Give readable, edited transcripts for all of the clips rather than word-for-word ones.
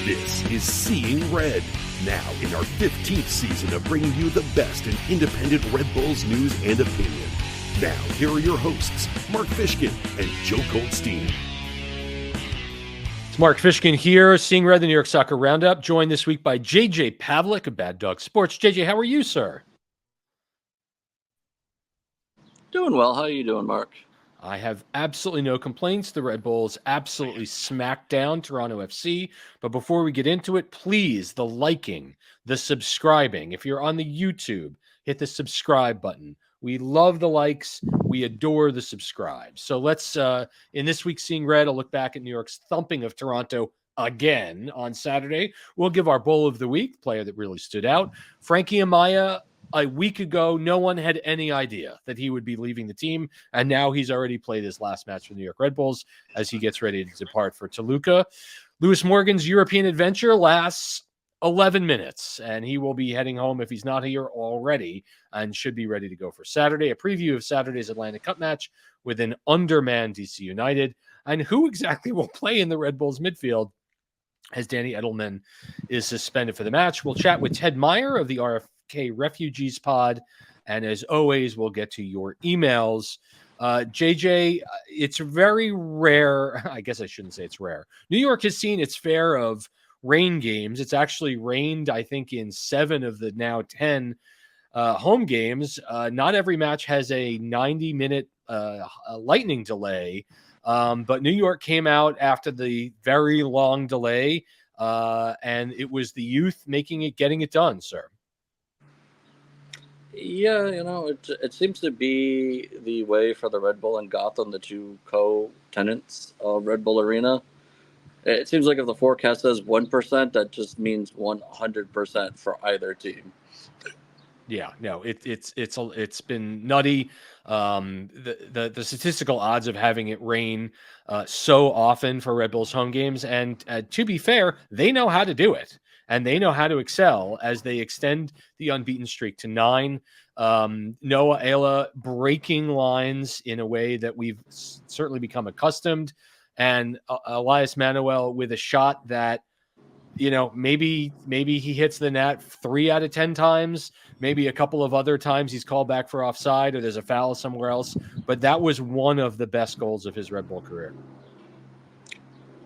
This is Seeing Red, now in our 15th season of bringing you the best in independent Red Bulls news and opinion. Now, here are your hosts, Mark Fishkin and Joe Goldstein. It's Mark Fishkin here, Seeing Red, the New York Soccer Roundup, joined this week by JJ Pavlick of Bad Dog Sports. JJ, how are you, sir? Doing well. How are you doing, Mark? I have absolutely no complaints. The Red Bulls absolutely smacked down Toronto FC. But before we get into it, please, the liking, the subscribing. If you're on the YouTube, hit the subscribe button. We love the likes. We adore the subscribe. So let's, in this week's Seeing Red, I'll look back at New York's thumping of Toronto again on Saturday. We'll give our Bull of the Week, player that really stood out. Frankie Amaya. A week ago, no one had any idea that he would be leaving the team, and now he's already played his last match for the New York Red Bulls as he gets ready to depart for Toluca. Lewis Morgan's European adventure lasts 11 minutes, and he will be heading home if he's not here already and should be ready to go for Saturday. A preview of Saturday's Atlantic Cup match with an undermanned DC United, and who exactly will play in the Red Bulls midfield as Danny Edelman is suspended for the match. We'll chat with Ted Meyer of the RFK Refugees pod, and as always, we'll get to your emails. JJ, it's very rare. I guess I shouldn't say it's rare. New York has seen its fair of rain games. It's actually rained, I think, in 7 of the now 10 home games. Not every match has a 90-minute lightning delay. But New York came out after the very long delay, and it was the youth getting it done, sir. Yeah, it seems to be the way for the Red Bull and Gotham, the two co-tenants of Red Bull Arena. It seems like if the forecast says 1%, that just means 100% for either team. Yeah, no, it's been nutty. The statistical odds of having it rain so often for Red Bulls home games, and to be fair, they know how to do it, and they know how to excel as they extend the unbeaten streak to 9. Noah Ayla breaking lines in a way that we've certainly become accustomed, and Elias Manuel with a shot that, maybe he hits the net 3 out of 10 times. Maybe a couple of other times he's called back for offside or there's a foul somewhere else. But that was one of the best goals of his Red Bull career.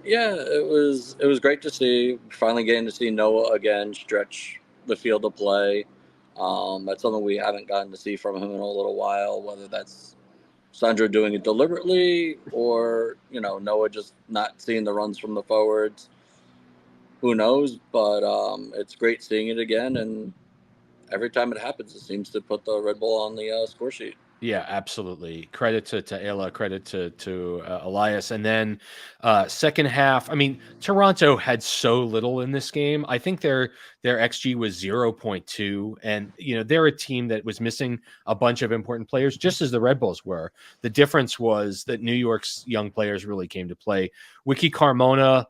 Yeah, it was great to see. Finally getting to see Noah again stretch the field of play. That's something we haven't gotten to see from him in a little while, whether that's Sandro doing it deliberately or, Noah just not seeing the runs from the forwards. Who knows? But it's great seeing it again, and every time it happens, it seems to put the Red Bull on the score sheet. Yeah, absolutely. Credit to Ayla, credit to Elias. And then second half, Toronto had so little in this game. I think their XG was 0.2, and they're a team that was missing a bunch of important players, just as the Red Bulls were. The difference was that New York's young players really came to play. Wiki Carmona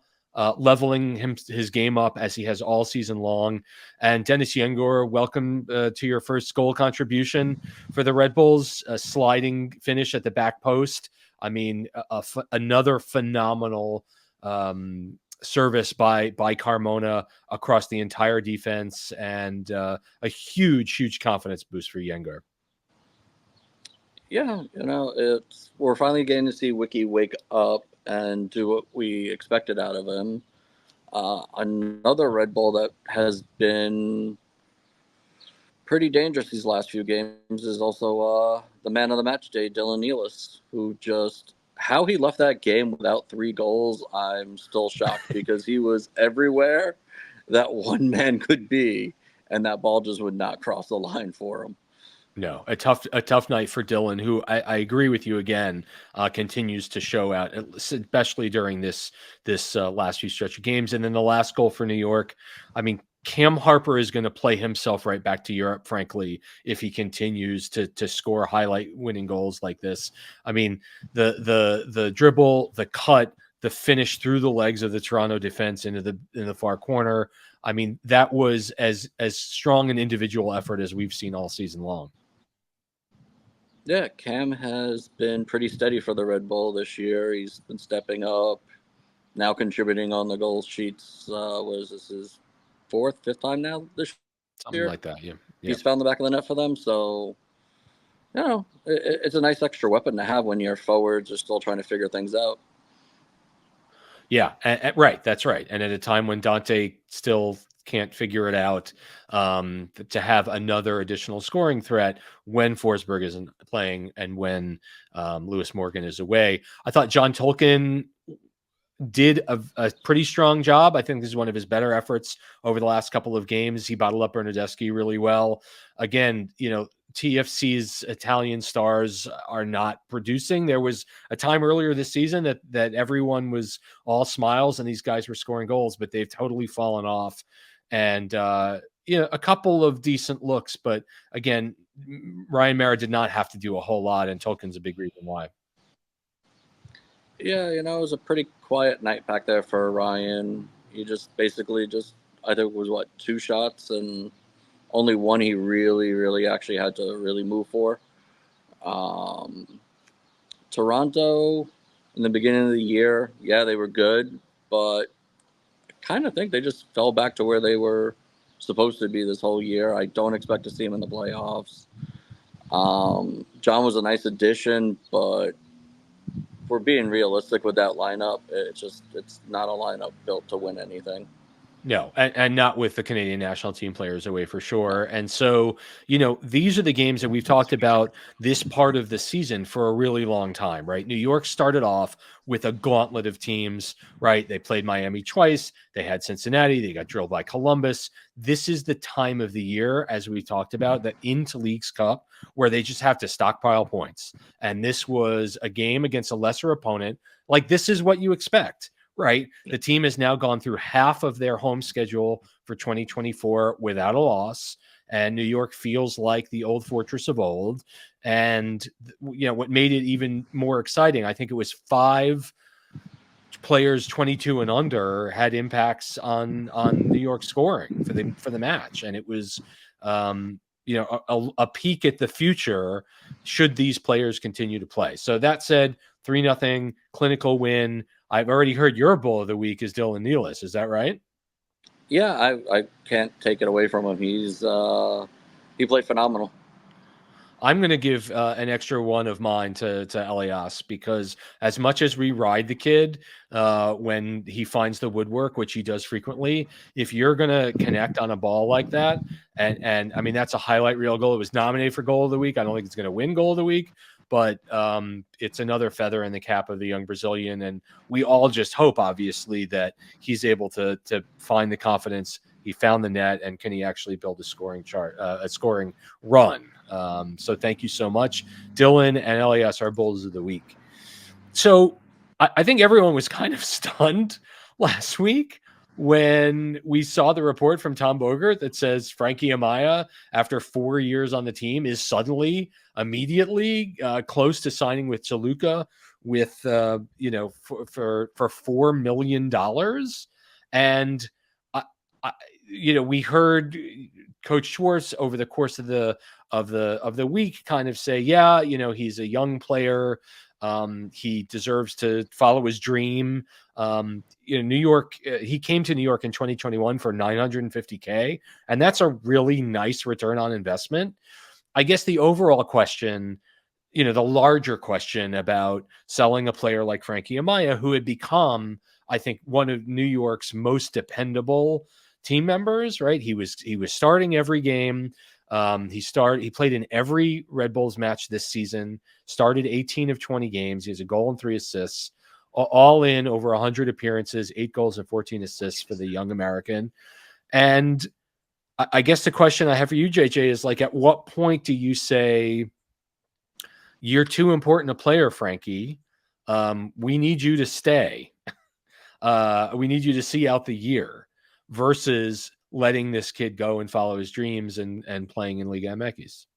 leveling his game up as he has all season long. And Dennis Yengor, welcome to your first goal contribution for the Red Bulls, a sliding finish at the back post. Another phenomenal service by Carmona across the entire defense, and a huge confidence boost for Yengor. Yeah, we're finally getting to see Wiki wake up and do what we expected out of him. Another Red Bull that has been pretty dangerous these last few games is also the man of the match day, Dylan Nealis, who how he left that game without 3 goals, I'm still shocked because he was everywhere that one man could be, and that ball just would not cross the line for him. No, a tough night for Dylan, who I agree with you again, continues to show out, especially during this last few stretch of games. And then the last goal for New York, Cam Harper is going to play himself right back to Europe, frankly, if he continues to score highlight winning goals like this. The dribble, the cut, the finish through the legs of the Toronto defense in the far corner. That was as strong an individual effort as we've seen all season long. Yeah, Cam has been pretty steady for the Red Bull this year. He's been stepping up. now contributing on the goal sheets. Was this his fourth, fifth time now this Something year? like that. Yeah. He's found the back of the net for them. So, it's a nice extra weapon to have when your forwards are still trying to figure things out. Yeah, right. That's right. And at a time when Dante still can't figure it out, to have another additional scoring threat when Forsberg isn't playing and when Lewis Morgan is away. I thought John Tolkien did a pretty strong job. I think this is one of his better efforts over the last couple of games. He bottled up Bernardeschi really well. Again, TFC's Italian stars are not producing. There was a time earlier this season that everyone was all smiles and these guys were scoring goals, but they've totally fallen off. And a couple of decent looks, but again, Ryan Mara did not have to do a whole lot, and Tolkien's a big reason why. Yeah, it was a pretty quiet night back there for Ryan. He just basically I think it was 2 shots and only one he really actually had to really move for. Toronto in the beginning of the year, yeah, they were good, but I kind of think they just fell back to where they were supposed to be this whole year. I don't expect to see them in the playoffs. John was a nice addition, but if we're being realistic with that lineup, it's not a lineup built to win anything. No, and not with the Canadian national team players away for sure. And so, these are the games that we've talked about this part of the season for a really long time, right? New York started off with a gauntlet of teams, right? They played Miami twice. They had Cincinnati. They got drilled by Columbus. This is the time of the year, as we talked about, that into Leagues Cup, where they just have to stockpile points. And this was a game against a lesser opponent. Like, this is what you expect. Right. The team has now gone through half of their home schedule for 2024 without a loss. And New York feels like the old fortress of old. And, what made it even more exciting, I think it was 5 players 22 and under had impacts on New York scoring for the match. And it was, a peek at the future should these players continue to play. So that said, 3-0 clinical win. I've already heard your bull of the week is Dylan Nealis. Is that right? Yeah, I can't take it away from him. He played phenomenal. I'm going to give an extra one of mine to Elias, because as much as we ride the kid when he finds the woodwork, which he does frequently, if you're going to connect on a ball like that, and I mean, that's a highlight reel goal. It was nominated for goal of the week. I don't think it's going to win goal of the week, but it's another feather in the cap of the young Brazilian. And we all just hope, obviously, that he's able to find the confidence. He found the net, and can he actually build a scoring run? So thank you so much, Dylan and Elias, our Bulls of the week. So I think everyone was kind of stunned last week when we saw the report from Tom Bogert that says Frankie Amaya, after 4 years on the team, is suddenly, immediately close to signing with Toluca with, for $4 million. And we heard Coach Schwartz over the course of the week kind of say, yeah, he's a young player. He deserves to follow his dream. New York, he came to New York in 2021 for $950K, and that's a really nice return on investment. I guess the overall question, the larger question about selling a player like Frankie Amaya, who had become, I think, one of New York's most dependable team members, right? He was starting every game. He played in every Red Bulls match this season, started 18 of 20 games. He has a goal and 3 assists, all in over 100 appearances, 8 goals and 14 assists for the young American. And I guess the question I have for you, JJ, is like, at what point do you say, you're too important a player, Frankie? We need you to stay. We need you to see out the year, versus letting this kid go and follow his dreams and playing in Liga MX.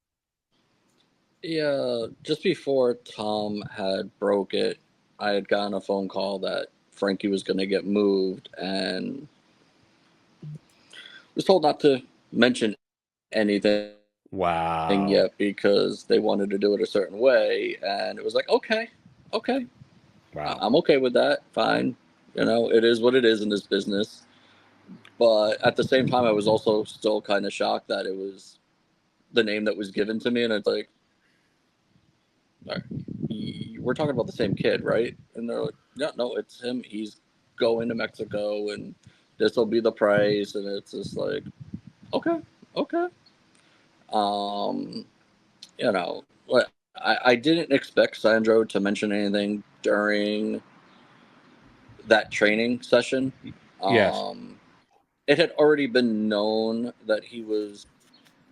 Yeah, just before Tom had broke it, I had gotten a phone call that Frankie was going to get moved, and was told not to mention anything yet because they wanted to do it a certain way. And it was like, okay, wow, I'm okay with that. Fine. It is what it is in this business. But at the same time, I was also still kind of shocked that it was the name that was given to me, and it's like, we're talking about the same kid, right? And they're like, yeah, no, it's him. He's going to Mexico, and this will be the price. And it's just like, okay, okay. Um, what I didn't expect Sandro to mention anything during that training session. Yes. It had already been known that he was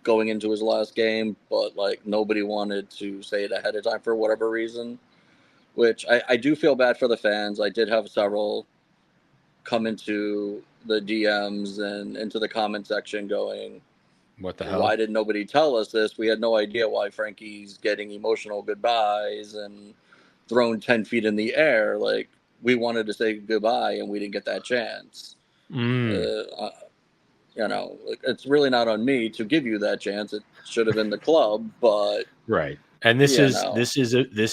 going into his last game, but like nobody wanted to say it ahead of time for whatever reason. Which I do feel bad for the fans. I did have several come into the DMs and into the comment section going, What the why hell? did nobody tell us this? We had no idea why Frankie's getting emotional goodbyes and thrown 10 feet in the air. Like, we wanted to say goodbye and we didn't get that chance. Uh, it's really not on me to give you that chance. It should have been the club, but Right. And this you is know. this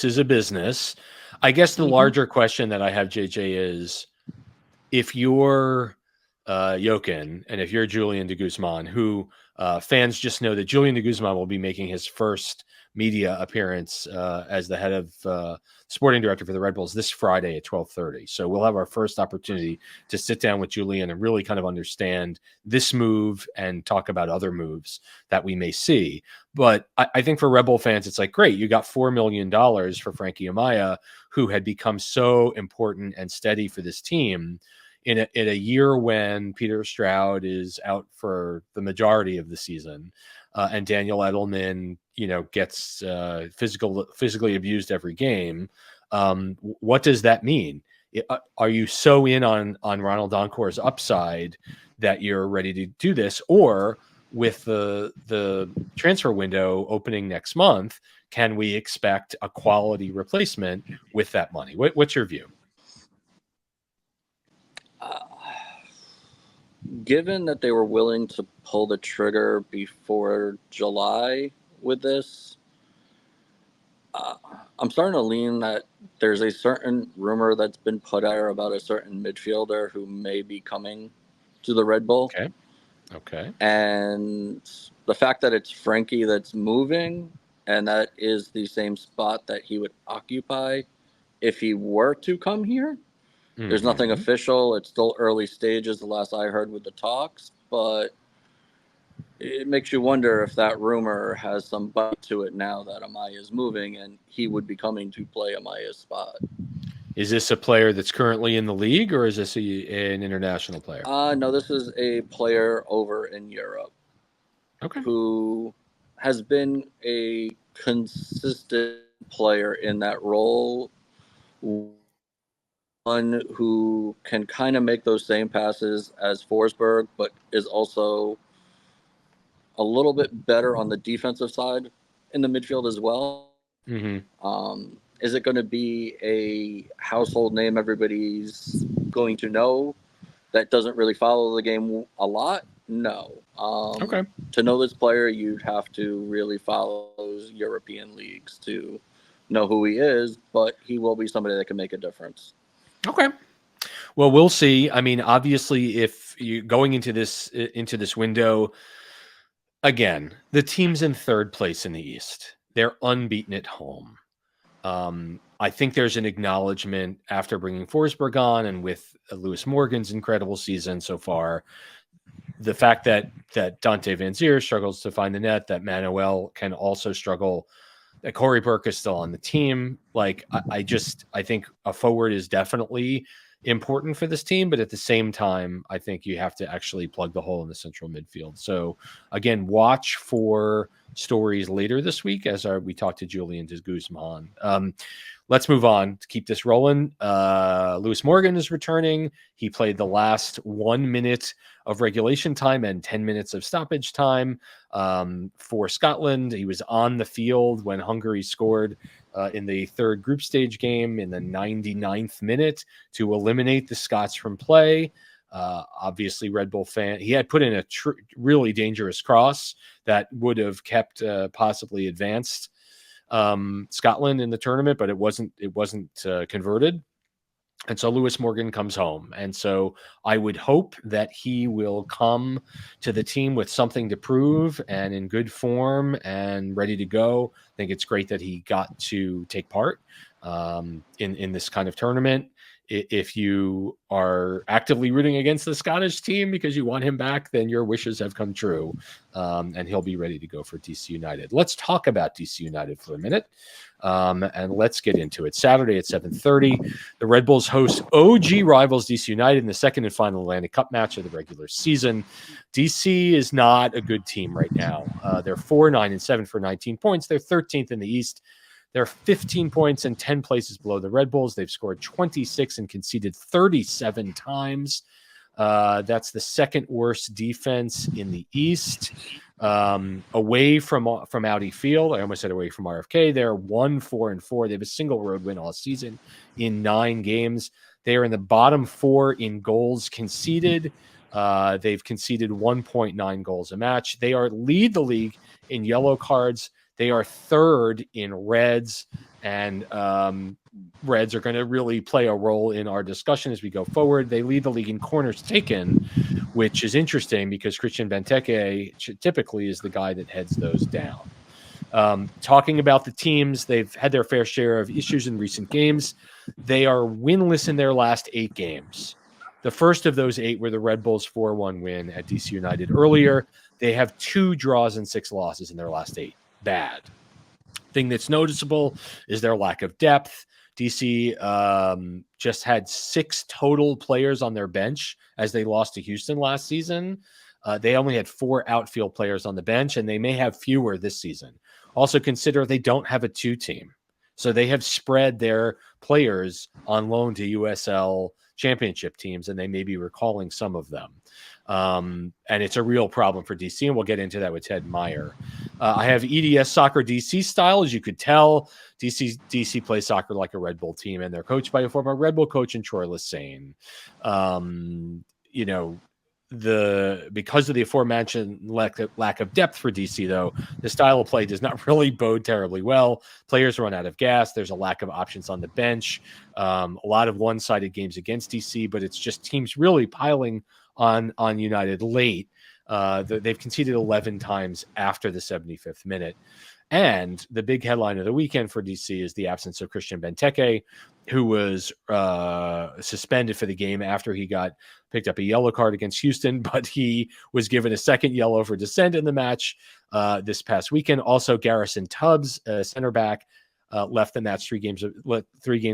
is a business. I guess the Mm-hmm. larger question that I have, JJ, is if you're Jokin and if you're Julian de Guzman, who fans just know that Julian de Guzman will be making his first media appearance as the head of sporting director for the Red Bulls this Friday at 12:30. So we'll have our first opportunity to sit down with Julian and really kind of understand this move and talk about other moves that we may see. But I think for Red Bull fans, it's like, great, you got $4 million for Frankie Amaya, who had become so important and steady for this team in a year when Peter Stroud is out for the majority of the season, and Daniel Edelman, gets physically abused every game. What does that mean? Are you so in on Ronald Doncour's upside that you're ready to do this, or with the transfer window opening next month, can we expect a quality replacement with that money? What's your view? Uh, Given that they were willing to pull the trigger before July with this, uh, I'm starting to lean that there's a certain rumor that's been put out about a certain midfielder who may be coming to the Red Bull. Okay. Okay. And the fact that it's Frankie that's moving, and that is the same spot that he would occupy if he were to come here. There's nothing Mm-hmm. official. It's still early stages, the last I heard with the talks, but it makes you wonder if that rumor has some bite to it now that Amaya is moving and he would be coming to play Amaya's spot. Is this a player that's currently in the league, or is this an international player? No, this is a player over in Europe Okay. who has been a consistent player in that role. One who can kind of make those same passes as Forsberg, but is also a little bit better on the defensive side in the midfield as well. Mm-hmm. Is it going to be a household name everybody's going to know that doesn't really follow the game a lot? No. Okay. To know this player, you'd have to really follow those European leagues to know who he is, but he will be somebody that can make a difference. Okay. Well, we'll see. I mean, obviously, if you going into this window again, the team's in third place in the East. They're unbeaten at home. I think there's an acknowledgement after bringing Forsberg on and with Lewis Morgan's incredible season so far, the fact that Dante Van Zier struggles to find the net, that Manuel can also struggle, that Corey Burke is still on the team. Like, I think a forward is definitely important for this team, but at the same time, I think you have to actually plug the hole in the central midfield. So again, watch for stories later this week as we talk to Julian de Guzman. Let's move on to keep this rolling. Lewis Morgan is returning. He played the last 1 minute of regulation time and 10 minutes of stoppage time for Scotland. He was on the field when Hungary scored in the third group stage game in the 99th minute to eliminate the Scots from play. Obviously, Red Bull fan. He had put in a really dangerous cross that would have kept possibly advanced Scotland in the tournament, but it wasn't converted. And so Lewis Morgan comes home. And so I would hope that he will come to the team with something to prove and in good form and ready to go. I think it's great that he got to take part in this kind of tournament. If you are actively rooting against the Scottish team because you want him back, then your wishes have come true, and he'll be ready to go for DC United. Let's talk about DC United for a minute, and let's get into it. Saturday at 7:30, the Red Bulls host OG rivals DC United in the second and final Atlantic Cup match of the regular season. DC is not a good team right now. They're 4-9-7 for 19 points. They're 13th in the East. They're 15 points and 10 places below the Red Bulls. They've scored 26 and conceded 37 times. That's the second worst defense in the East. Away from Audi Field, I almost said away from RFK, they're 1-4-4. They have a single road win all season in 9 games. They are in the bottom 4 in goals conceded. They've conceded 1.9 goals a match. They lead the league in yellow cards. They are third in reds, and reds are going to really play a role in our discussion as we go forward. They lead the league in corners taken, which is interesting because Christian Benteke typically is the guy that heads those down. Talking about the teams, they've had their fair share of issues in recent games. They are winless in their last 8 games. The first of those 8 were the Red Bulls 4-1 win at DC United earlier. They have 2 draws and 6 losses in their last 8. Bad. Thing that's noticeable is their lack of depth. DC just had 6 total players on their bench as they lost to Houston last season. They only had 4 outfield players on the bench, and they may have fewer this season. Also consider they don't have a 2 team. So they have spread their players on loan to USL championship teams, and they may be recalling some of them. And it's a real problem for DC, and we'll get into that with Ted Meyer. I have EDS Soccer DC style. As you could tell, DC plays soccer like a Red Bull team, and they're coached by a former Red Bull coach in Troy Lesane. Because of the aforementioned lack of depth for DC, though, the style of play does not really bode terribly well. Players run out of gas. There's a lack of options on the bench. A lot of one-sided games against DC, but it's just teams really piling on United late. They've conceded 11 times after the 75th minute. And the big headline of the weekend for DC is the absence of Christian Benteke, who was suspended for the game after he picked up a yellow card against Houston, but he was given a second yellow for dissent in the match this past weekend. Also, Garrison Tubbs, center back, left the match 3 games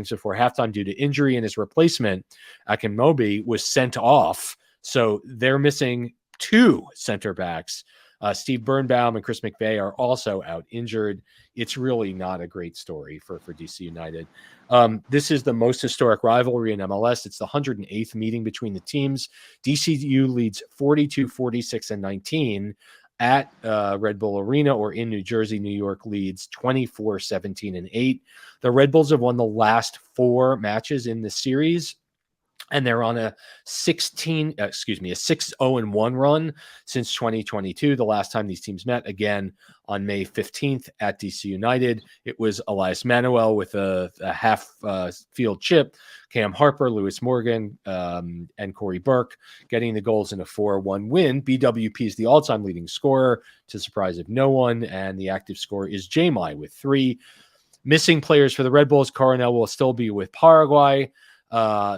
before halftime due to injury, and his replacement, Akinmobi, was sent off. So they're missing 2 center backs. Steve Birnbaum and Chris McVeigh are also out injured. It's really not a great story for DC United. This is the most historic rivalry in MLS. It's the 108th meeting between the teams. DCU leads 42, 46, and 19 at Red Bull Arena, or in New Jersey. New York leads 24, 17, and 8. The Red Bulls have won the last 4 matches in the series, and they're on a 6-0-1 run since 2022. The last time these teams met, again on May 15th at DC United, it was Elias Manuel with a half field chip, Cam Harper, Lewis Morgan, and Corey Burke getting the goals in a 4-1 win. BWP is the all-time leading scorer, to the surprise of no one, and the active scorer is JMI with 3. Missing players for the Red Bulls. Coronel will still be with Paraguay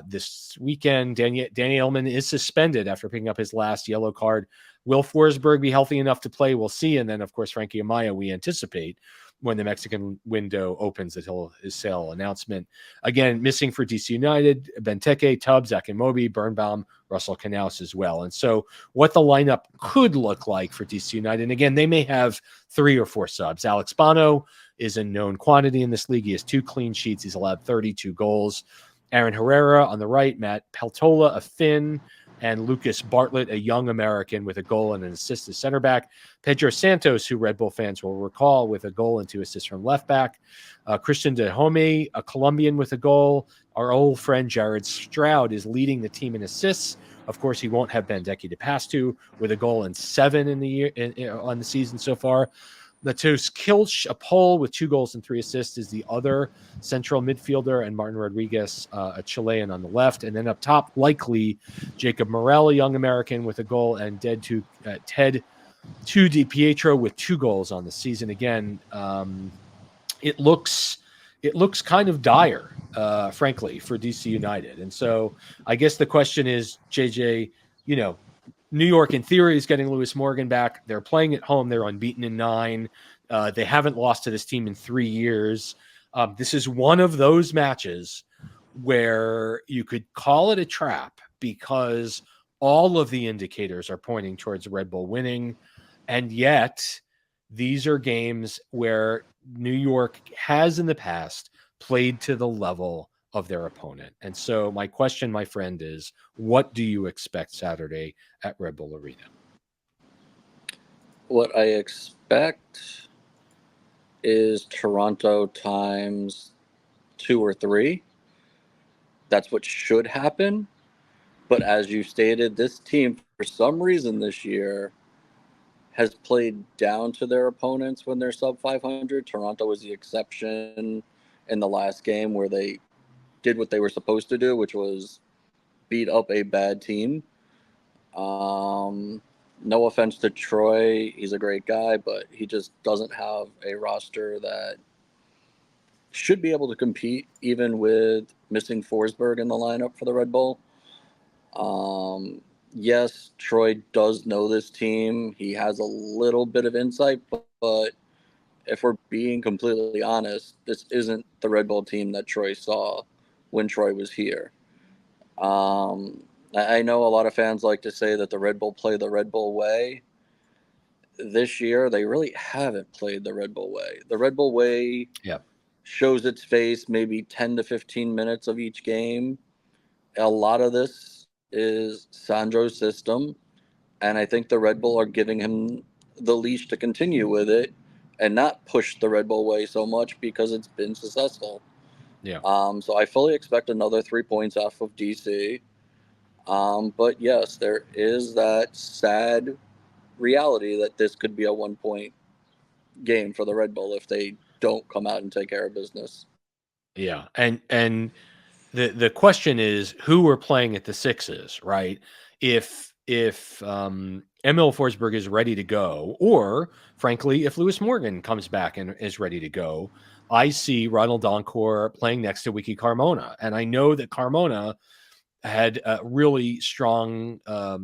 this weekend. Danny Elman is suspended after picking up his last yellow card. Will Forsberg be healthy enough to play? We'll see. And then, of course, Frankie Amaya, we anticipate when the Mexican window opens that his sale announcement. Again, missing for DC United, Benteke, Tubbs, Akinmobi, Birnbaum, Russell Knaus as well. And so what the lineup could look like for DC United, and again, they may have 3 or 4 subs. Alex Bono is a known quantity in this league. He has 2 clean sheets. He's allowed 32 goals. Aaron Herrera on the right, Matt Peltola, a Finn, and Lucas Bartlett, a young American, with a goal and an assist as center back. Pedro Santos, who Red Bull fans will recall, with a goal and 2 assists from left back. Christian Dajome, a Colombian, with a goal. Our old friend Jared Stroud is leading the team in assists. Of course, he won't have Bendeke to pass to, with a goal and 7 in the year on the season so far. Matheus Kilch, a Pole with 2 goals and 3 assists, is the other central midfielder, and Martin Rodriguez, a Chilean, on the left. And then up top, likely Jacob Morel, a young American, with a goal, and Ted DiPietro with 2 goals on the season. Again, it looks kind of dire, frankly, for DC United. And so I guess the question is, JJ, New York, in theory, is getting Lewis Morgan back. They're playing at home. They're unbeaten in 9. They haven't lost to this team in 3 years. This is one of those matches where you could call it a trap because all of the indicators are pointing towards Red Bull winning. And yet these are games where New York has in the past played to the level of their opponent. And so my question, my friend, is what do you expect Saturday at Red Bull Arena? What I expect is Toronto times 2 or 3. That's what should happen. But as you stated, this team, for some reason this year, has played down to their opponents when they're sub 500. Toronto was the exception in the last game where they did what they were supposed to do, which was beat up a bad team. No offense to Troy, he's a great guy, but he just doesn't have a roster that should be able to compete, even with missing Forsberg in the lineup for the Red Bull. Yes, Troy does know this team. He has a little bit of insight, but if we're being completely honest, this isn't the Red Bull team that Troy saw when Troy was here. I know a lot of fans like to say that the Red Bull play the Red Bull way. This year, they really haven't played the Red Bull way. The Red Bull way shows its face maybe 10 to 15 minutes of each game. A lot of this is Sandro's system, and I think the Red Bull are giving him the leash to continue with it and not push the Red Bull way so much because it's been successful. Yeah. So I fully expect another 3 points off of DC. But yes, there is that sad reality that this could be a 1-point game for the Red Bull if they don't come out and take care of business. Yeah. And the question is who are playing at the 6s, right? If Emil Forsberg is ready to go, or frankly, if Lewis Morgan comes back and is ready to go, I see Ronald Doncourt playing next to Wiki Carmona. And I know that Carmona had a really strong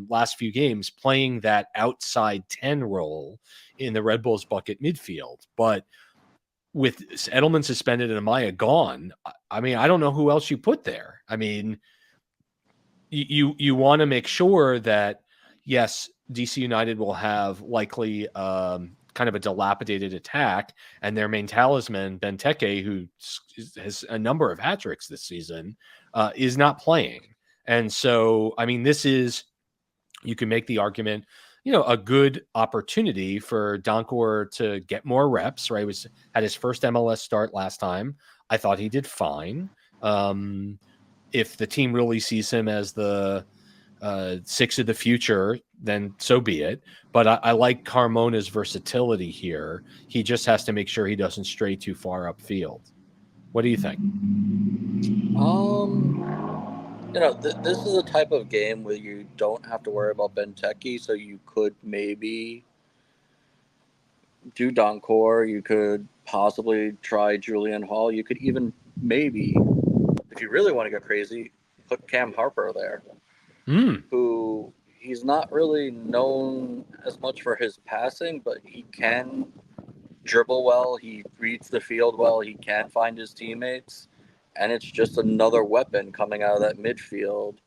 last few games playing that outside 10 role in the Red Bulls bucket midfield. But with Edelman suspended and Amaya gone, I mean, I don't know who else you put there. I mean, you want to make sure that, yes, DC United will have likely kind of a dilapidated attack, and their main talisman, Benteke, who has a number of hat tricks this season, is not playing. And so, I mean, you can make the argument, a good opportunity for Doncourt to get more reps, right? He had his first MLS start last time. I thought he did fine. If the team really sees him as the 6 of the future, then so be it. But I like Carmona's versatility here. He just has to make sure he doesn't stray too far upfield. What do you think? This is a type of game where you don't have to worry about Benteke, so you could maybe do Doncourt. You could possibly try Julian Hall. You could even maybe, if you really want to go crazy, put Cam Harper there, who he's not really known as much for his passing, but he can dribble well. He reads the field well. He can find his teammates. And it's just another weapon coming out of that midfield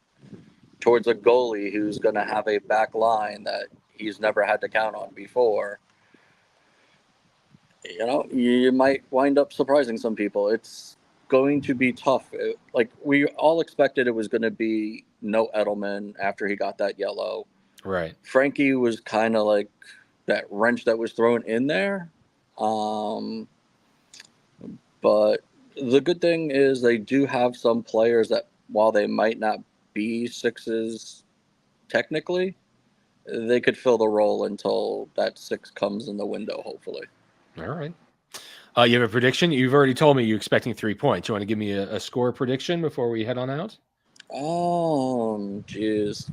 towards a goalie who's going to have a back line that he's never had to count on before. You might wind up surprising some people. It's going to be tough. Like, we all expected it was going to be no Edelman after he got that yellow. Right. Frankie was kind of like that wrench that was thrown in there. But the good thing is they do have some players that, while they might not be 6s technically, they could fill the role until that 6 comes in the window, hopefully. All right. You have a prediction? You've already told me you're expecting 3 points. You want to give me a score prediction before we head on out? Jeez.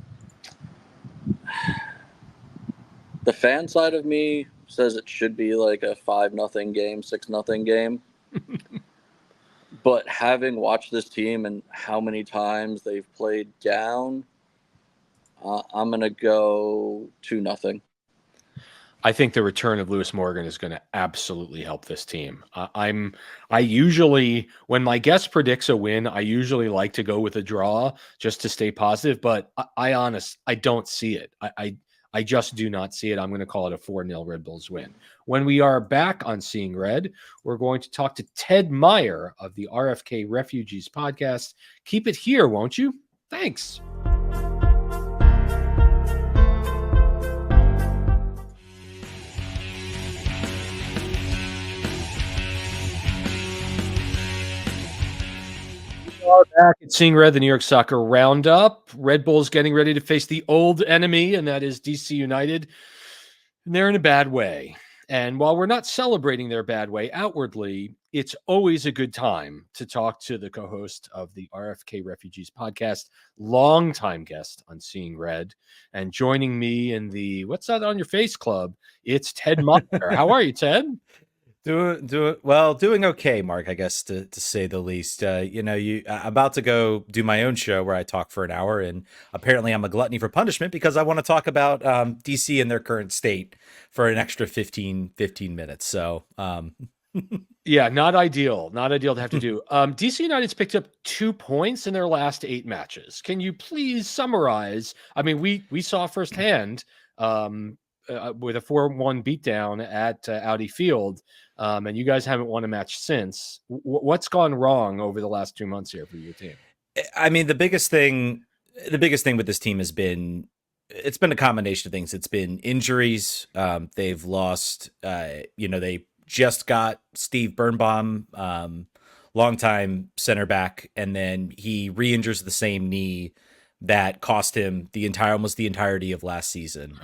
The fan side of me says it should be like a 5-0 game, 6-0 game. But having watched this team and how many times they've played down, I'm going to go 2-0. I think the return of Lewis Morgan is going to absolutely help this team. I usually, when my guest predicts a win, I usually like to go with a draw just to stay positive, but I don't see it. I just do not see it. I'm going to call it a 4-0 Red Bulls win. When we are back on Seeing Red, we're going to talk to Ted Meyer of the RFK Refugees podcast. Keep it here, won't you? Thanks. Back at Seeing Red, the New York Soccer Roundup. Red Bulls getting ready to face the old enemy, and that is DC United. And they're in a bad way. And while we're not celebrating their bad way outwardly, it's always a good time to talk to the co-host of the RFK Refugees podcast, longtime guest on Seeing Red. And joining me in the What's That on Your Face Club, it's Ted Meyer. How are you, Ted? Doing okay, Mark, I guess, to say the least. I'm about to go do my own show where I talk for an hour, and apparently I'm a gluttony for punishment because I want to talk about DC and their current state for an extra 15 minutes. So, yeah, not ideal to have to do. DC United's picked up 2 points in their last 8 matches. Can you please summarize? I mean, we saw firsthand with a 4-1 beatdown at Audi Field. And you guys haven't won a match since. What's gone wrong over the last 2 months here for your team? I mean, the biggest thing with this team has been, it's been a combination of things. It's been injuries. They've lost, they just got Steve Birnbaum, longtime center back, and then he re-injures the same knee that cost him almost the entirety of last season.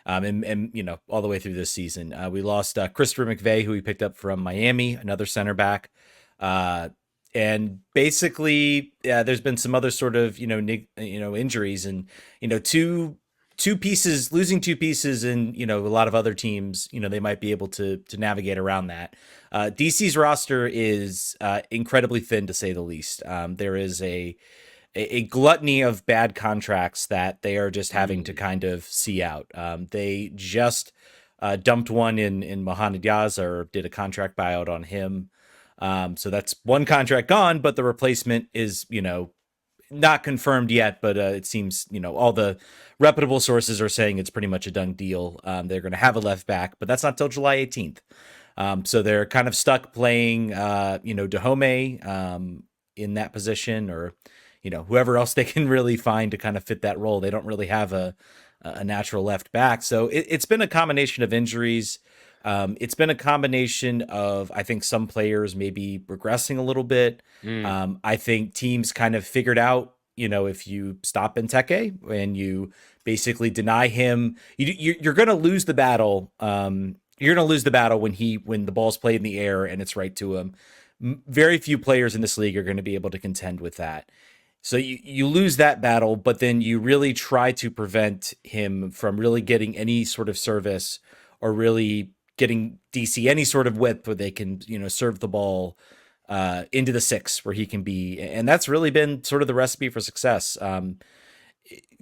And all the way through this season. We lost Christopher McVeigh, who we picked up from Miami, another center back. And basically, there's been some other sort of, injuries and, losing two pieces and, a lot of other teams, they might be able to navigate around that. DC's roster is incredibly thin, to say the least. There is a gluttony of bad contracts that they are just having to kind of see out. They just dumped one in Mohamed Yaz, or did a contract buyout on him. So that's one contract gone, but the replacement is, not confirmed yet, but it seems, all the reputable sources are saying it's pretty much a done deal. They're going to have a left back, but that's not till July 18th. So they're kind of stuck playing, Dahomey in that position, or whoever else they can really find to kind of fit that role. They don't really have a natural left back. So it's been a combination of injuries. It's been a combination of, I think, some players maybe regressing a little bit. I think teams kind of figured out, if you stop Benteke and you basically deny him, you're going to lose the battle. You're going to lose the battle when the ball's played in the air and it's right to him. Very few players in this league are going to be able to contend with that. So you lose that battle, but then you really try to prevent him from really getting any sort of service, or really getting DC any sort of width where they can, serve the ball into the 6 where he can be. And that's really been sort of the recipe for success.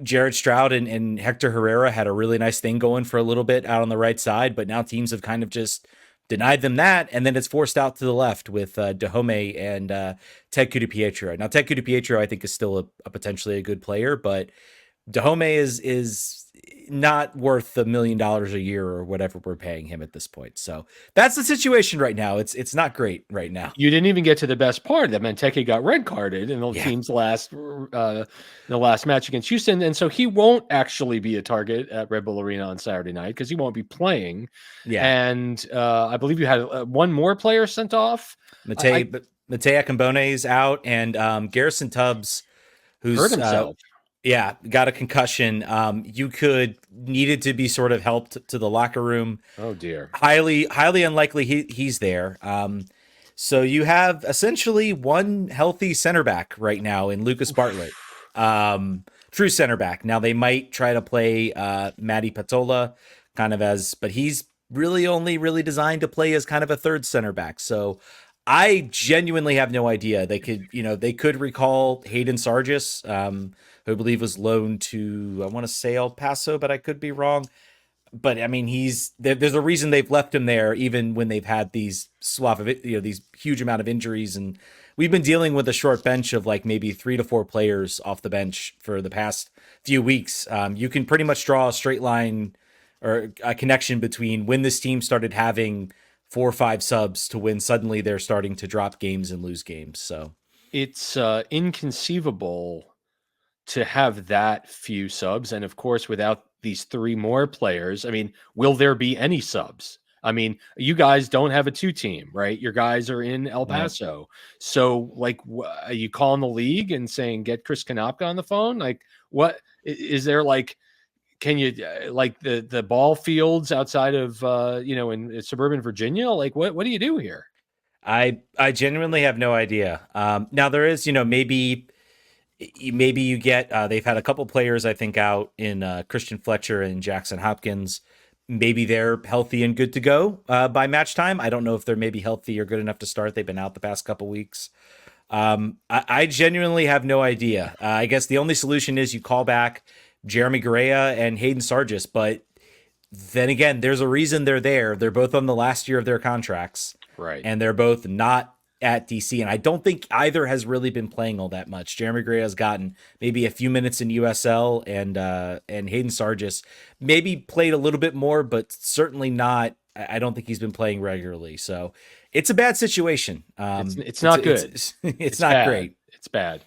Jared Stroud and Hector Herrera had a really nice thing going for a little bit out on the right side, but now teams have kind of just denied them that, and then it's forced out to the left with Dahomey and Ted Kudu-Pietro. Now, Ted Kudu-Pietro, I think, is still a potentially a good player, but Dahomey is not worth $1 million a year or whatever we're paying him at this point. So that's the situation right now. It's not great right now. You didn't even get to the best part. That Benteke got red carded in the team's the last match against Houston, and so he won't actually be a target at Red Bull Arena on Saturday night because he won't be playing. Yeah, and I believe you had one more player sent off. Matei Akambone is out, and Garrison Tubbs, who's hurt himself. Yeah, got a concussion. You could needed to be sort of helped to the locker room. Oh dear. Highly unlikely he's there. So you have essentially one healthy center back right now in Lucas Bartlett, true center back. Now they might try to play Matty Patola kind of but he's really only really designed to play as kind of a third center back. So I genuinely have no idea. They could recall Hayden Sargis, who I believe was loaned to, I want to say El Paso, but I could be wrong. But I mean, there's a reason they've left him there, even when they've had these these huge amount of injuries, and we've been dealing with a short bench of like maybe 3 to 4 players off the bench for the past few weeks. You can pretty much draw a straight line or a connection between when this team started having 4 or 5 subs to when suddenly they're starting to drop games and lose games. So it's inconceivable to have that few subs. And of course, without these 3 more players, I mean, will there be any subs? I mean, you guys don't have a 2 team, right? Your guys are in El Paso. Right. So like, are you calling the league and saying, get Chris Kanopka on the phone? Like, what is there like, can you like the ball fields outside of, in suburban Virginia? Like what do you do here? I genuinely have no idea. Now there is, maybe you get they've had a couple players I think out in Christian Fletcher and Jackson Hopkins. Maybe they're healthy and good to go by match time. I don't know if they're maybe healthy or good enough to start. They've been out the past couple weeks. I genuinely have no idea. I guess the only solution is you call back Jeremy Garea and Hayden Sargis, but then again, there's a reason they're there. They're both on the last year of their contracts, right? And they're both not at DC, and I don't think either has really been playing all that much. Jeremy Gray has gotten maybe a few minutes in USL, and Hayden Sargis maybe played a little bit more, but certainly not. I don't think he's been playing regularly, so it's a bad situation. It's not good. It's not bad. Great. It's bad.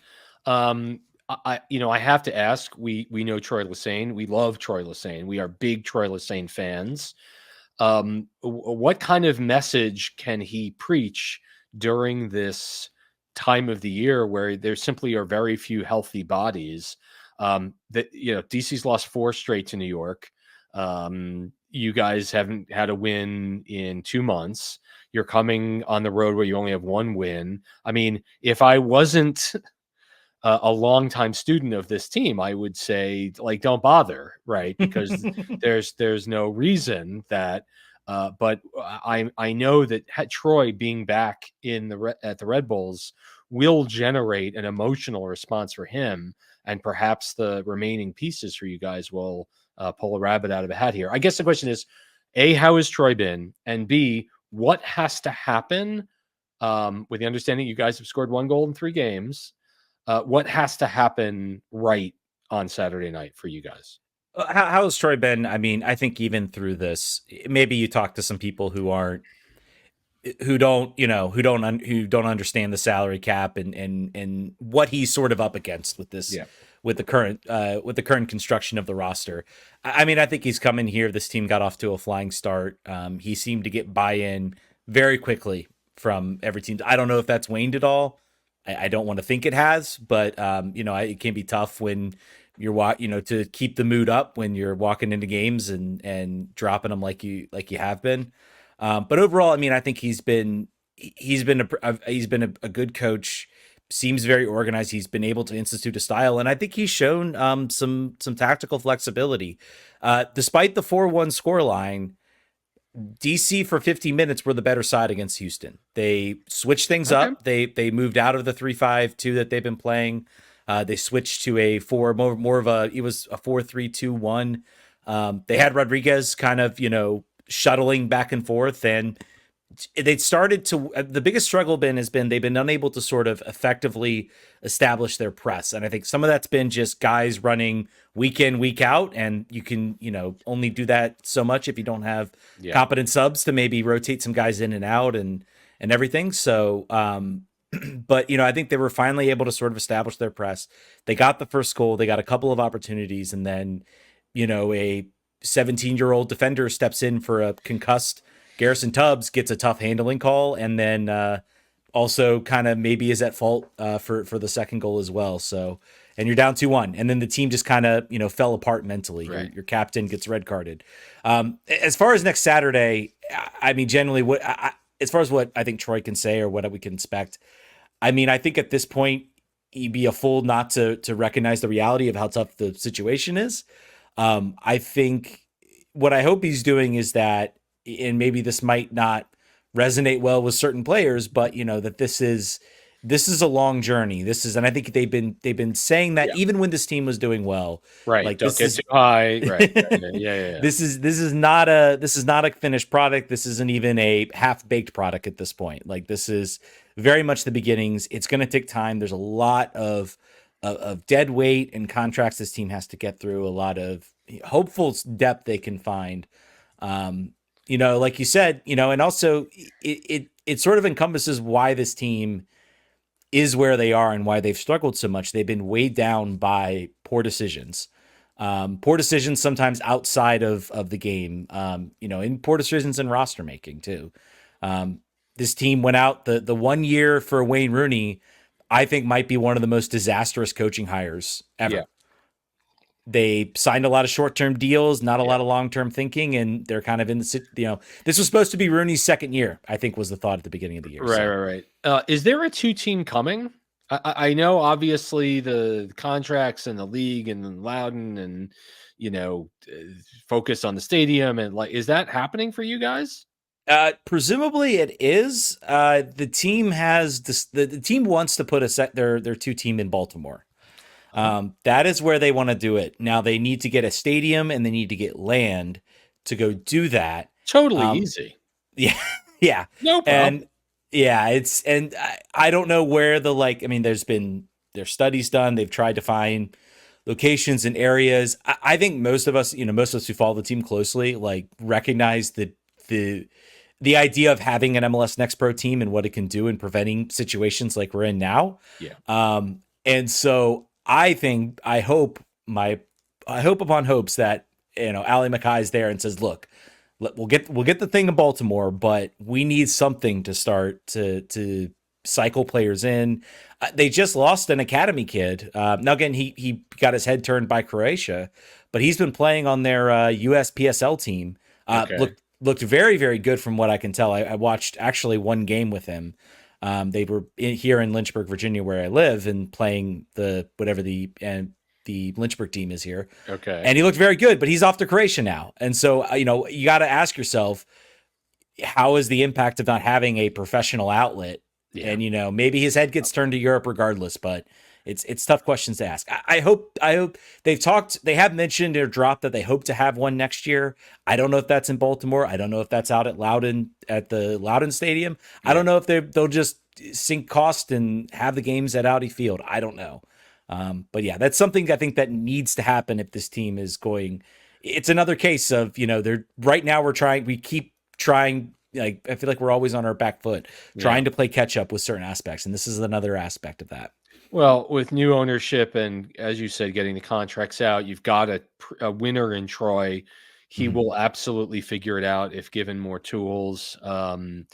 I have to ask. We know Troy Lesane. We love Troy Lesane. We are big Troy Lesane fans. What kind of message can he preach during this time of the year where there simply are very few healthy bodies? DC's lost 4 straight to New York. You guys haven't had a win in 2 months. You're coming on the road where you only have 1 win. I mean, if I wasn't a longtime student of this team, I would say, like, don't bother, right? Because there's no reason that. But I know that Troy being back at the Red Bulls will generate an emotional response for him, and perhaps the remaining pieces for you guys will pull a rabbit out of a hat here. I guess the question is, A, how has Troy been? And B, what has to happen with the understanding you guys have scored 1 goal in 3 games? What has to happen right on Saturday night for you guys? How has Troy been? I mean, I think even through this, maybe you talk to some people who don't understand the salary cap and what he's sort of up against with this, with the current construction of the roster. I mean, I think he's come in here. This team got off to a flying start. He seemed to get buy-in very quickly from every team. I don't know if that's waned at all. I don't want to think it has, but it can be tough when you're to keep the mood up when you're walking into games and dropping them like you have been. But overall, I mean, I think he's been a good coach. Seems very organized. He's been able to institute a style, and I think he's shown some tactical flexibility. Despite the 4-1 scoreline, DC for 50 minutes were the better side against Houston. They switched things up. They moved out of the 3-5-2 that they've been playing. They switched to a 4-3-2-1. They had Rodriguez kind of, shuttling back and forth, and they started to, the biggest struggle has been they've been unable to sort of effectively establish their press. And I think some of that's been just guys running week in, week out. And you can, only do that so much if you don't have competent subs to maybe rotate some guys in and out and everything. So, but, I think they were finally able to sort of establish their press. They got the first goal. They got a couple of opportunities. And then, a 17-year-old defender steps in for a concussed Garrison Tubbs, gets a tough handling call, and then also kind of maybe is at fault for the second goal as well. So, and you're down 2-1, and then the team just kind of fell apart mentally. Right. Your captain gets red carded. As far as next Saturday, I mean, generally, as far as what I think Troy can say or what we can expect, I mean, I think at this point he'd be a fool not to recognize the reality of how tough the situation is. I think what I hope he's doing is that, and maybe this might not resonate well with certain players, but that this is a long journey. And I think they've been saying that even when this team was doing well, right? Like Don't get too high, right? Yeah. This is not a finished product. This isn't even a half-baked product at this point. Like, this is very much the beginnings. It's going to take time. There's a lot of dead weight and contracts this team has to get through. A lot of hopeful depth they can find. Like you said, and also it sort of encompasses why this team is where they are and why they've struggled so much. They've been weighed down by poor decisions. Poor decisions sometimes outside of the game, in poor decisions in roster making too. This team went out the 1 year for Wayne Rooney, I think might be one of the most disastrous coaching hires ever. Yeah. They signed a lot of short-term deals, not a lot of long-term thinking, and they're kind of in the, this was supposed to be Rooney's second year, I think was the thought at the beginning of the year. Right. Is there a 2-team coming? I know obviously the contracts and the league and Loudon and, focus on the stadium and is that happening for you guys? Presumably it is. The team has this, the team wants to put their 2-team in Baltimore. That is where they want to do it. Now they need to get a stadium and they need to get land to go do that. Totally easy. Yeah. Yeah. No problem. And I don't know where there's studies done. They've tried to find locations and areas. I think most of us who follow the team closely, recognize the idea of having an MLS Next Pro team and what it can do in preventing situations like we're in now. Yeah. And so I hope upon hopes that, Ali Mackay is there and says, look, we'll get the thing in Baltimore, but we need something to start to cycle players in. They just lost an academy kid. Now again, he got his head turned by Croatia, but he's been playing on their USPSL team. Looked very, very good from what I can tell. I watched actually one game with him. They were here in Lynchburg, Virginia, where I live, and playing the Lynchburg team is here. Okay. And he looked very good, but he's off to Croatia now. And so, you got to ask yourself, how is the impact of not having a professional outlet? Yeah. And, maybe his head gets turned to Europe regardless, but it's tough questions to ask. I hope they have mentioned or dropped that they hope to have one next year. I don't know if that's in Baltimore. I don't know if that's out at the Loudon Stadium. Yeah. I don't know if they'll just sink cost and have the games at Audi Field. I don't know. But yeah, that's something I think that needs to happen if this team is going. It's another case of, they're right now we keep trying. I feel like we're always on our back foot trying to play catch up with certain aspects. And this is another aspect of that. Well, with new ownership and, as you said, getting the contracts out, you've got a winner in Troy. He will absolutely figure it out if given more tools. And,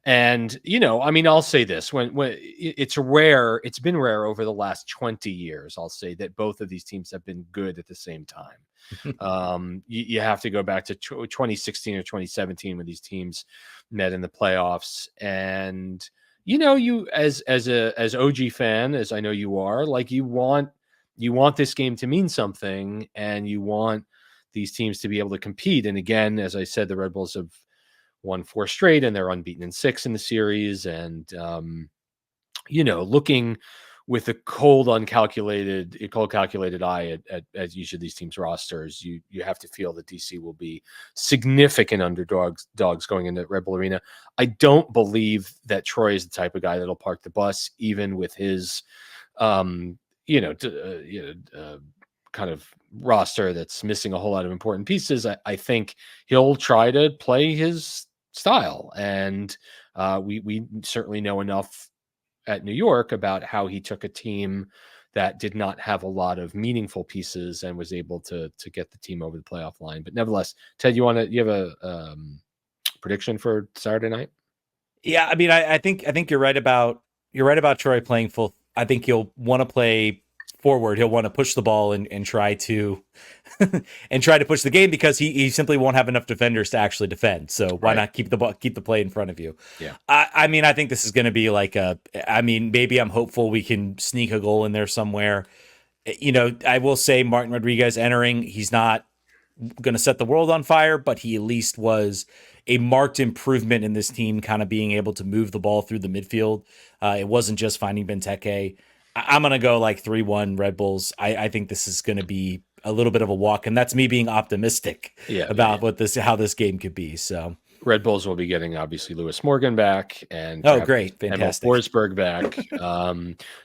I'll say this, when it's rare, it's been rare over the last 20 years, I'll say, that both of these teams have been good at the same time. You have to go back to 2016 or 2017 when these teams met in the playoffs. And, you as OG fan, as I know you are, you want this game to mean something, and you want these teams to be able to compete. And again, as I said, the Red Bulls have won 4 straight and they're unbeaten in 6 in the series. And, looking with a cold calculated eye at each of these teams' rosters, you have to feel that DC will be significant underdogs going into Red Bull Arena. I don't believe that Troy is the type of guy that'll park the bus, even with his, kind of roster that's missing a whole lot of important pieces. I think he'll try to play his style, and we certainly know enough at New York about how he took a team that did not have a lot of meaningful pieces and was able to get the team over the playoff line. But nevertheless, Ted, you have a prediction for Saturday night? Yeah, I mean, I think you're right about Troy playing full. I think he'll want to play forward. He'll want to push the ball and try to and try to push the game because he simply won't have enough defenders to actually defend. So why Right. not keep the play in front of you? Yeah. I mean, I think this is going to be like maybe I'm hopeful we can sneak a goal in there somewhere. I will say Martin Rodriguez entering, he's not going to set the world on fire, but he at least was a marked improvement in this team, kind of being able to move the ball through the midfield. It wasn't just finding Benteke. I'm going to go like 3-1 Red Bulls. I think this is going to be a little bit of a walk, and that's me being optimistic about how this game could be. So Red Bulls will be getting obviously Lewis Morgan back and great, fantastic, Emil Forsberg back.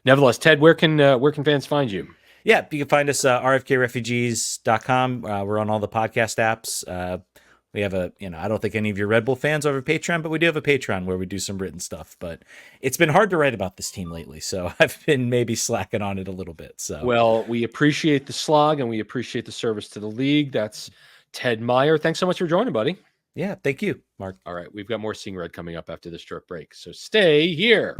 Nevertheless, Ted, where can fans find you? Yeah, you can find us rfkrefugees.com. We're on all the podcast apps. We have I don't think any of your Red Bull fans have a Patreon, but we do have a Patreon where we do some written stuff. But it's been hard to write about this team lately, so I've been maybe slacking on it a little bit. So, well, we appreciate the slog and we appreciate the service to the league. That's Ted Meyer. Thanks so much for joining, buddy. Yeah, thank you, Mark. All right, we've got more Seeing Red coming up after this short break, so stay here.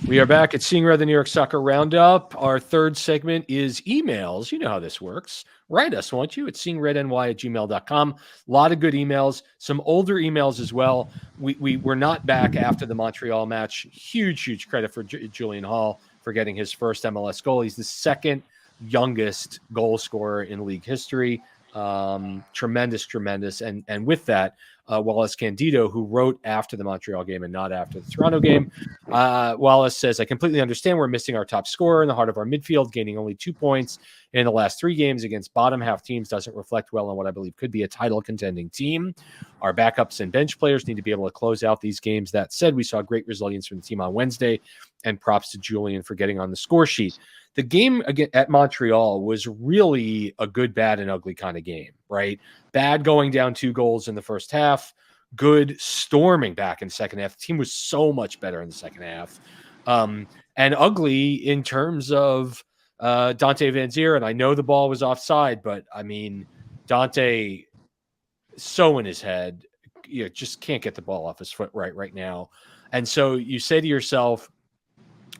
We are back at Seeing Red, the New York Soccer Roundup. Our third segment is emails. You know how this works. Write us, won't you, at seeingredny@gmail.com. A lot of good emails, some older emails as well. We were not back after the Montreal match. Huge credit for Julian Hall for getting his first MLS goal. He's the second youngest goal scorer in league history. Tremendous. And with that, Wallace Candido, who wrote after the Montreal game and not after the Toronto game. Wallace says, I completely understand we're missing our top scorer in the heart of our midfield. Gaining only 2 points in the last 3 games against bottom half teams doesn't reflect well on what I believe could be a title contending team. Our backups and bench players need to be able to close out these games. That said, we saw great resilience from the team on Wednesday, and props to Julian for getting on the score sheet. The game again at Montreal was really a good, bad, and ugly kind of game, right? Bad going down 2 goals in the first half, good storming back in the second half. The team was so much better in the second half. And ugly in terms of Dante Van Zier. And I know the ball was offside, but I mean, Dante so in his head, just can't get the ball off his foot right now. And so you say to yourself,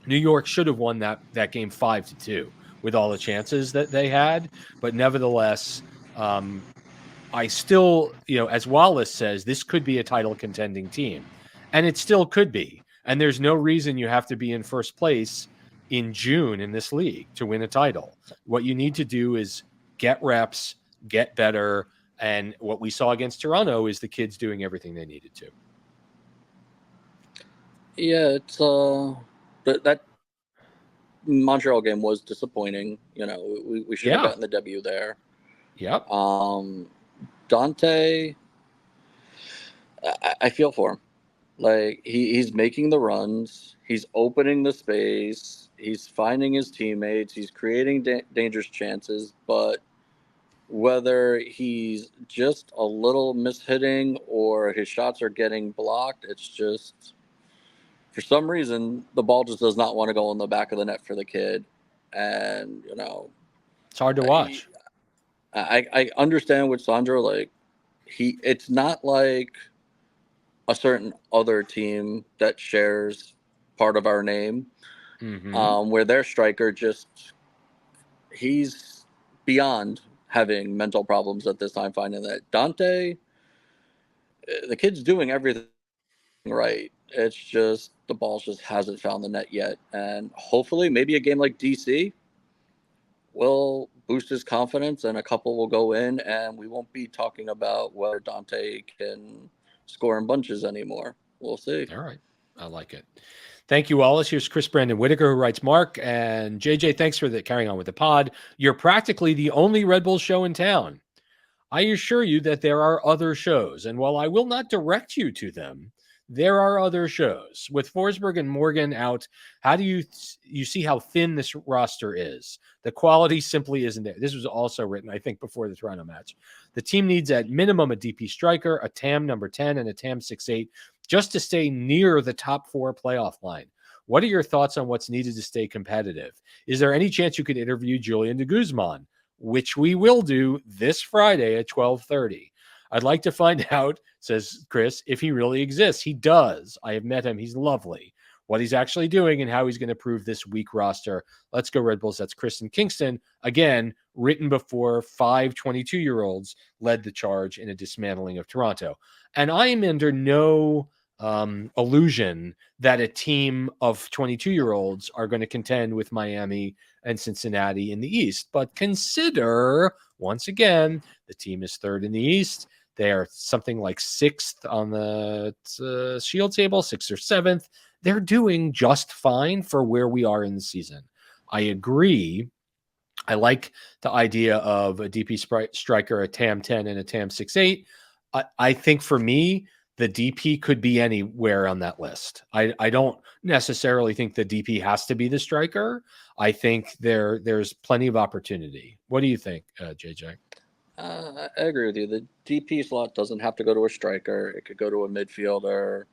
New York should have won that game 5-2 with all the chances that they had. But nevertheless, I still, as Wallace says, this could be a title contending team. And it still could be. And there's no reason you have to be in first place in June in this league to win a title. What you need to do is get reps, get better. And what we saw against Toronto is the kids doing everything they needed to. Yeah, it's that Montreal game was disappointing. We should have gotten the W there. Yep. Dante, I feel for him. Like he's making the runs, he's opening the space, he's finding his teammates, he's creating dangerous chances. But whether he's just a little mishitting or his shots are getting blocked, it's just, for some reason, the ball just does not want to go in the back of the net for the kid. And, it's hard to watch. I understand with Sandro, like, it's not like a certain other team that shares part of our name, where their striker he's beyond having mental problems at this time, finding that. Dante, the kid's doing everything right. It's just the ball just hasn't found the net yet. And hopefully maybe a game like DC will boost his confidence and a couple will go in and we won't be talking about whether Dante can score in bunches anymore. We'll see. All right. I like it. Thank you, Wallace. Here's Chris Brandon Whitaker, who writes, Mark and JJ, thanks for carrying on with the pod. You're practically the only Red Bull show in town. I assure you that there are other shows, and while I will not direct you to them, there are other shows. With Forsberg and Morgan out, how do you see how thin this roster is? The quality simply isn't there. This was also written, I think, before the Toronto match. The team needs at minimum a DP striker, a TAM number 10, and a TAM 6'8", just to stay near the top 4 playoff line. What are your thoughts on what's needed to stay competitive? Is there any chance you could interview Julian de Guzman, which we will do this Friday at 12:30? I'd like to find out, says Chris, if he really exists. He does. I have met him. He's lovely. What he's actually doing and how he's going to prove this weak roster. Let's go Red Bulls. That's Chris in Kingston. Again, written before 5 22-year-olds led the charge in a dismantling of Toronto. And I am under no illusion that a team of 22-year-olds are going to contend with Miami and Cincinnati in the East. But consider, once again, the team is third in the East. They are something like sixth on the Shield table, sixth or seventh. They're doing just fine for where we are in the season. I agree. I like the idea of a DP striker, a TAM 10 and a TAM 6'8". I think for me, the DP could be anywhere on that list. I don't necessarily think the DP has to be the striker. I think there's plenty of opportunity. What do you think, JJ? I agree with you. The DP slot doesn't have to go to a striker. It could go to a midfielder.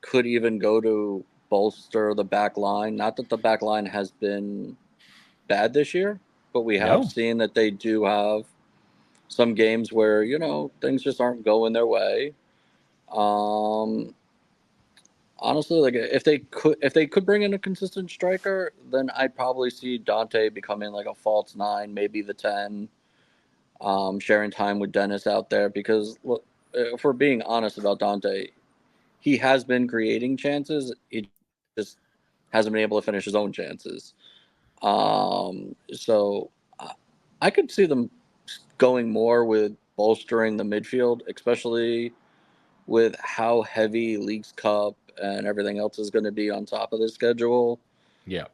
Could even go to bolster the back line. Not that the back line has been bad this year, but we have seen that they do have some games where, things just aren't going their way. Honestly, like if they could bring in a consistent striker, then I'd probably see Dante becoming like a false 9, maybe the 10, sharing time with Dennis out there. Because look, if we're being honest about Dante, he has been creating chances. He just hasn't been able to finish his own chances. So I could see them going more with bolstering the midfield, especially with how heavy Leagues Cup and everything else is going to be on top of the schedule. Yeah.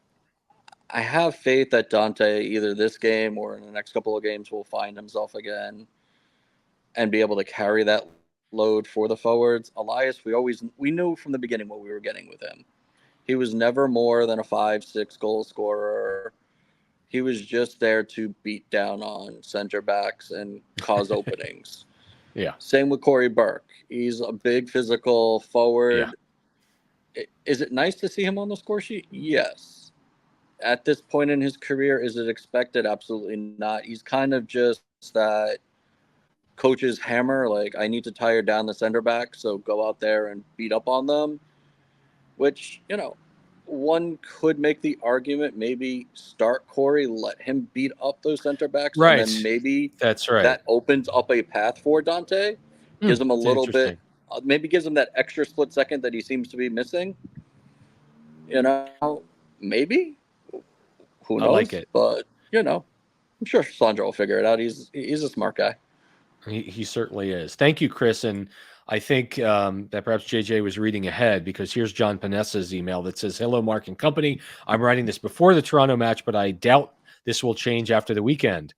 I have faith that Dante, either this game or in the next couple of games, will find himself again and be able to carry that load for the forwards. Elias, we knew from the beginning what we were getting with him. He was never more than a 5-6 goal scorer. He was just there to beat down on center backs and cause openings. Yeah. Same with Corey Burke. He's a big physical forward. Yeah. Is it nice to see him on the score sheet? Yes. At this point in his career, is it expected? Absolutely not. He's kind of just that coach's hammer. Like, I need to tire down the center back, so go out there and beat up on them. Which, one could make the argument, maybe start Corey, let him beat up those center backs, right? And then maybe that's right. That opens up a path for Dante, gives him a little bit, maybe gives him that extra split second that he seems to be missing. Maybe. Who knows? I like it, but I'm sure Sandro will figure it out. He's a smart guy. He certainly is. Thank you, Chris. And I think that perhaps JJ was reading ahead, because here's John Panessa's email that says, "Hello, Mark and company. I'm writing this before the Toronto match, but I doubt this will change after the weekend.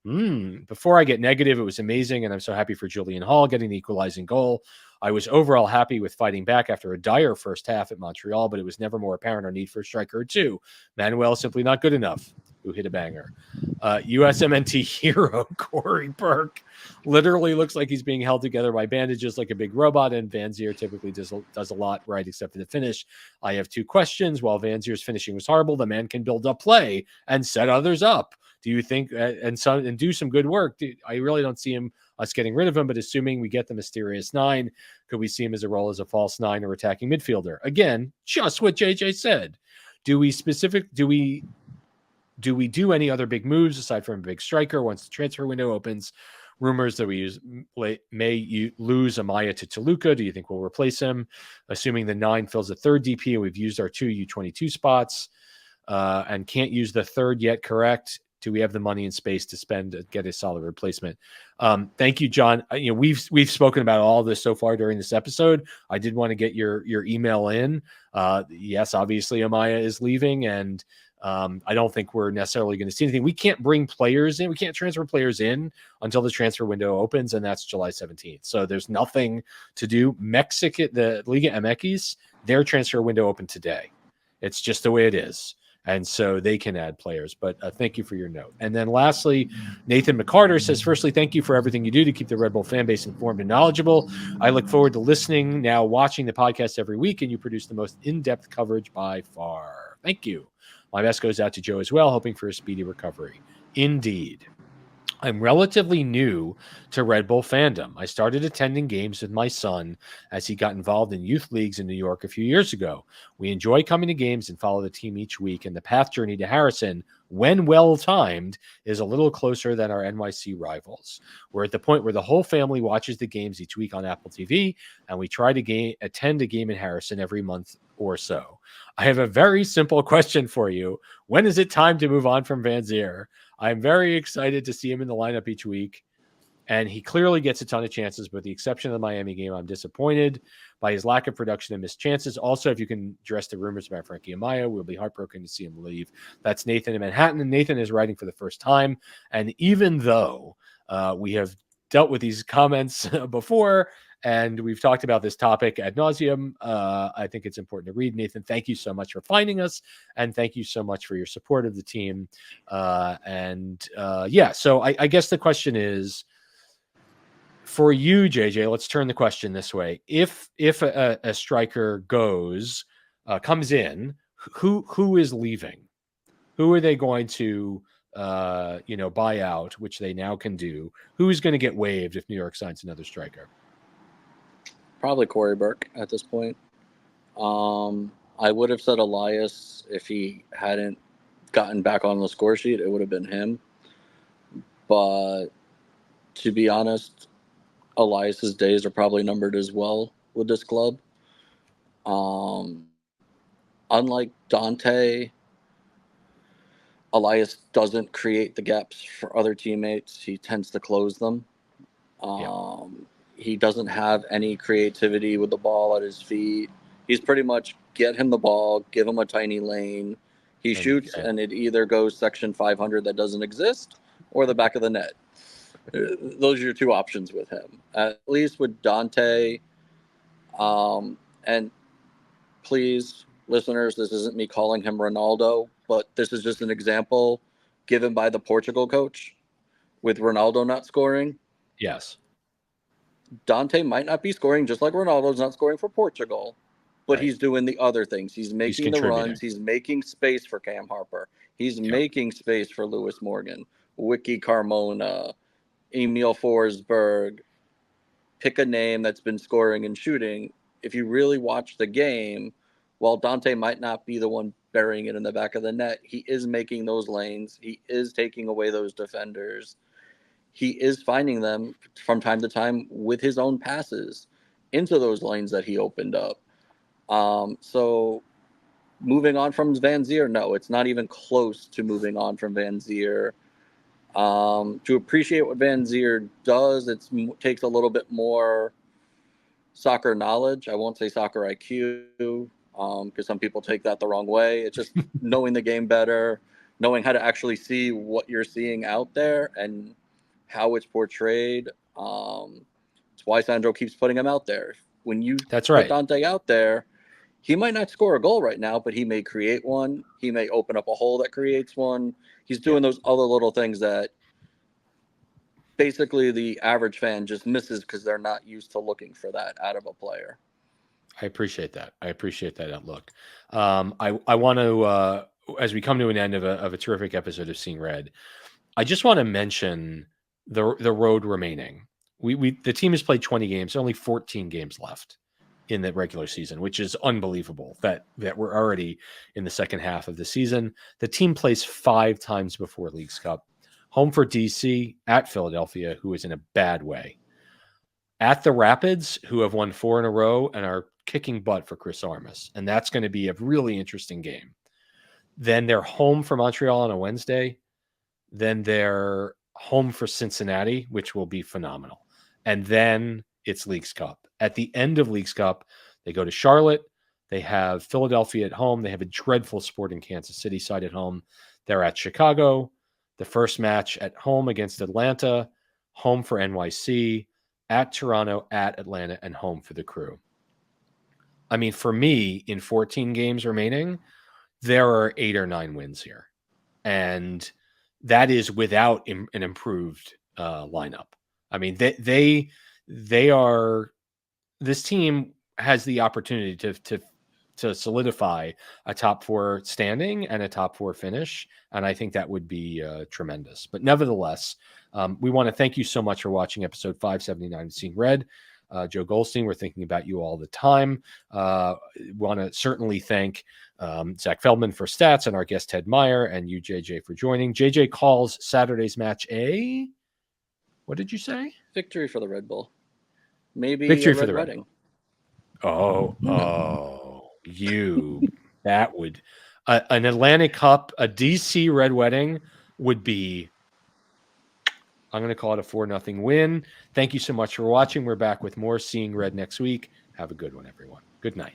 Before I get negative, it was amazing, and I'm so happy for Julian Hall getting the equalizing goal. I was overall happy with fighting back after a dire first half at Montreal, but it was never more apparent our need for a striker or two. Manuel simply not good enough." Who hit a banger. USMNT hero Corey Burke literally looks like he's being held together by bandages like a big robot, and Van Zier typically does a lot right except for the finish. I have 2 questions. While Van Zier's finishing was horrible, the man can build up play and set others up. Do you think and do some good work? I really don't see us getting rid of him, but assuming we get the mysterious 9, could we see him as a role as a false 9 or attacking midfielder? Again, just what JJ said. Do we do any other big moves aside from a big striker once the transfer window opens? Rumors that we may lose Amaya to Toluca. Do you think we'll replace him? Assuming the 9 fills the third DP and we've used our 2 U22 spots and can't use the third yet, correct? Do we have the money and space to spend to get a solid replacement? Thank you, John. We've spoken about all this so far during this episode. I did want to get your email in. Yes, obviously Amaya is leaving, and I don't think we're necessarily going to see anything. We can't bring players in. We can't transfer players in until the transfer window opens, and that's July 17th. So there's nothing to do. The Liga MX, their transfer window opened today. It's just the way it is. And so they can add players. But thank you for your note. And then lastly, Nathan McCarter says, firstly, thank you for everything you do to keep the Red Bull fan base informed and knowledgeable. I look forward to listening, now watching the podcast every week, and you produce the most in-depth coverage by far. Thank you. My best goes out to Joe as well, hoping for a speedy recovery. Indeed. I'm relatively new to Red Bull fandom. I started attending games with my son as he got involved in youth leagues in New York a few years ago. We enjoy coming to games and follow the team each week, and the path journey to Harrison, when well-timed, is a little closer than our NYC rivals. We're at the point where the whole family watches the games each week on Apple TV, and we try to attend a game in Harrison every month or so. I have a very simple question for you. When is it time to move on from Van Zier? I'm very excited to see him in the lineup each week, and he clearly gets a ton of chances. With the exception of the Miami game, I'm disappointed by his lack of production and missed chances. Also, if you can address the rumors about Frankie Amaya, we'll be heartbroken to see him leave. That's Nathan in Manhattan, and Nathan is writing for the first time. And even though we have dealt with these comments before, and we've talked about this topic ad nauseum, I think it's important to read. Nathan, thank you so much for finding us, and thank you so much for your support of the team. So I guess the question is, for you, JJ, let's turn the question this way. If a striker comes in, who is leaving? Who are they going to buy out, which they now can do? Who is going to get waived if New York signs another striker? Probably Corey Burke at this point. I would have said Elias if he hadn't gotten back on the score sheet. It would have been him. But to be honest, Elias's days are probably numbered as well with this club. Unlike Dante, Elias doesn't create the gaps for other teammates. He tends to close them. He doesn't have any creativity with the ball at his feet. He's pretty much get him the ball, give him a tiny lane. He shoots, and it either goes section 500 that doesn't exist or the back of the net. Those are your two options with him. At least with Dante, and please, listeners, this isn't me calling him Ronaldo, but this is just an example given by the Portugal coach with Ronaldo not scoring. Yes. Dante might not be scoring just like Ronaldo's not scoring for Portugal, but he's doing the other things. He's making the runs. He's making space for Cam Harper. He's making space for Lewis Morgan, Wiki Carmona, Emil Forsberg. Pick a name that's been scoring and shooting. If you really watch the game, while Dante might not be the one burying it in the back of the net, he is making those lanes. He is taking away those defenders. He is finding them from time to time with his own passes into those lanes that he opened up. So moving on from Van Zier, no, it's not even close to moving on from Van Zier. To appreciate what Van Zier does, it takes a little bit more soccer knowledge. I won't say soccer IQ, because some people take that the wrong way. It's just knowing the game better, knowing how to actually see what you're seeing out there and how it's portrayed. It's why Sandro keeps putting him out there. When you put Dante out there, he might not score a goal right now, but he may create one. He may open up a hole that creates one. He's doing those other little things that basically the average fan just misses because they're not used to looking for that out of a player. I appreciate that. I appreciate that outlook. I want to, as we come to an end of a terrific episode of Seeing Red, I just want to mention the road remaining. The team has played 20 games, only 14 games left in the regular season, which is unbelievable that we're already in the second half of the season. The team plays 5 times before Leagues Cup. Home for DC, at Philadelphia, who is in a bad way. At the Rapids, who have won 4 in a row and are kicking butt for Chris Armas. And that's going to be a really interesting game. Then they're home for Montreal on a Wednesday. Then they're home for Cincinnati, which will be phenomenal. And then it's Leagues Cup. At the end of Leagues Cup, they go to Charlotte. They have Philadelphia at home. They have a dreadful Sporting Kansas City side at home. They're at Chicago. The first match at home against Atlanta. Home for NYC. At Toronto, at Atlanta, and home for the Crew. I mean, for me, in 14 games remaining, there are 8 or 9 wins here. And that is without an improved lineup. I mean, they are, this team has the opportunity to solidify a top 4 standing and a top 4 finish. And I think that would be tremendous. But nevertheless, we want to thank you so much for watching episode 579 of Seeing Red. Joe Goldstein, we're thinking about you all the time. Want to certainly thank Zach Feldman for stats and our guest Ted Meyer, and you, JJ, for joining. JJ calls Saturday's match a, what did you say? Victory for the Red Bull. Maybe Victory a for red the wedding. That would, an Atlantic Cup, a DC Red Wedding would be, I'm going to call it a 4-0 win. Thank you so much for watching. We're back with more Seeing Red next week. Have a good one, everyone. Good night.